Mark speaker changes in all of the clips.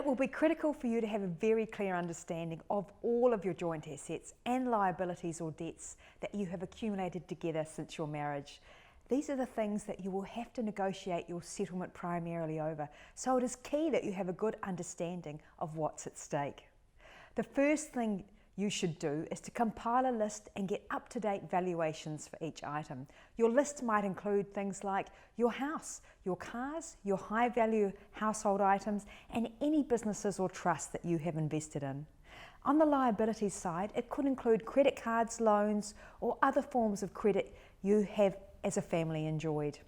Speaker 1: It will be critical for you to have a very clear understanding of all of your joint assets and liabilities or debts that you have accumulated together since your marriage. These are the things that you will have to negotiate your settlement primarily over, so it is key that you have a good understanding of what's at stake. The first thing you should do is to compile a list and get up-to-date valuations for each item. Your list might include things like your house, your cars, your high-value household items, and any businesses or trusts that you have invested in. On the liabilities side, it could include credit cards, loans, or other forms of credit you have as a family enjoyed.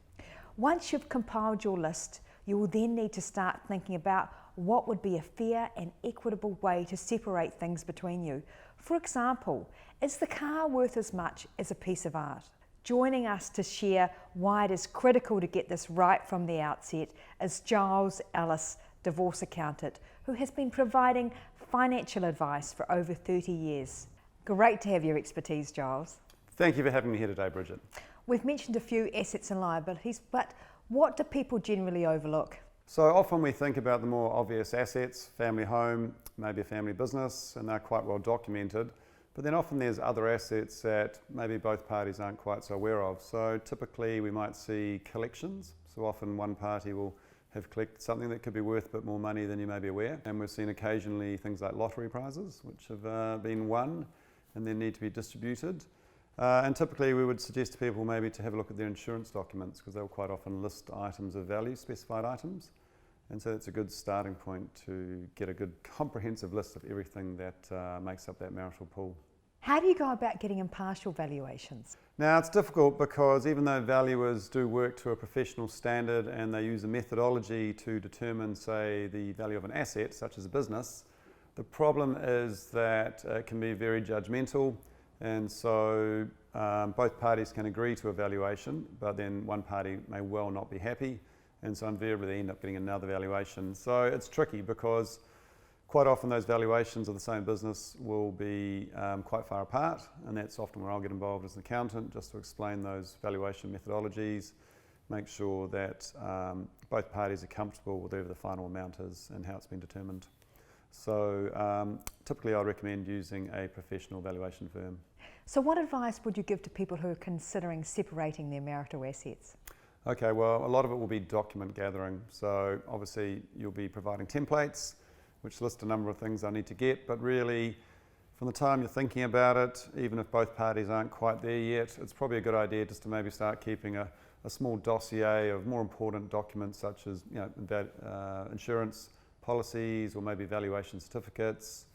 Speaker 1: Once you've compiled your list, you will then need to start thinking about what would be a fair and equitable way to separate things between you. For example, is the car worth as much as a piece of art? Joining us to share why it is critical to get this right from the outset is Giles, Ellis, divorce accountant, who has been providing financial advice for over 30 years. Great to have your expertise, Giles.
Speaker 2: Thank you for having me here today, Bridget.
Speaker 1: We've mentioned a few assets and liabilities, but what do people generally overlook?
Speaker 2: So often we think about the more obvious assets, family home, maybe a family business, and they're quite well documented. But then often there's other assets that maybe both parties aren't quite so aware of. So typically we might see collections. So often one party will have collected something that could be worth a bit more money than you may be aware. And we've seen occasionally things like lottery prizes, which have been won and then need to be distributed. And typically we would suggest to people maybe to have a look at their insurance documents, because they'll quite often list items of value, specified items. And so that's a good starting point to get a good comprehensive list of everything that makes up that marital pool.
Speaker 1: How do you go about getting impartial valuations?
Speaker 2: Now it's difficult because even though valuers do work to a professional standard and they use a methodology to determine, say, the value of an asset, such as a business, the problem is that it can be very judgmental. And so both parties can agree to a valuation, but then one party may well not be happy, and so invariably they end up getting another valuation. So it's tricky because quite often those valuations of the same business will be quite far apart, and that's often where I'll get involved as an accountant, just to explain those valuation methodologies, make sure that both parties are comfortable with whatever the final amount is and how it's been determined. So typically I recommend using a professional valuation firm.
Speaker 1: So what advice would you give to people who are considering separating their marital assets?
Speaker 2: Okay, well, a lot of it will be document gathering. So obviously you'll be providing templates which list a number of things I need to get, but really from the time you're thinking about it, even if both parties aren't quite there yet, it's probably a good idea just to maybe start keeping a small dossier of more important documents, such as insurance policies or maybe valuation certificates,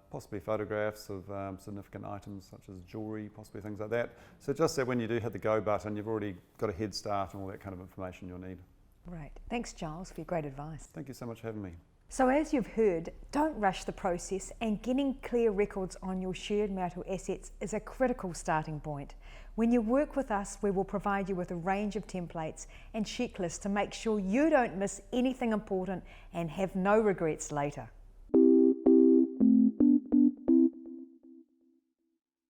Speaker 2: possibly photographs of significant items such as jewellery, possibly things like that. So just that when you do hit the go button, you've already got a head start on all that kind of information you'll need.
Speaker 1: Right. Thanks, Giles, for your great advice.
Speaker 2: Thank you so much for having me.
Speaker 1: So as you've heard, don't rush the process, and getting clear records on your shared marital assets is a critical starting point. When you work with us, we will provide you with a range of templates and checklists to make sure you don't miss anything important and have no regrets later.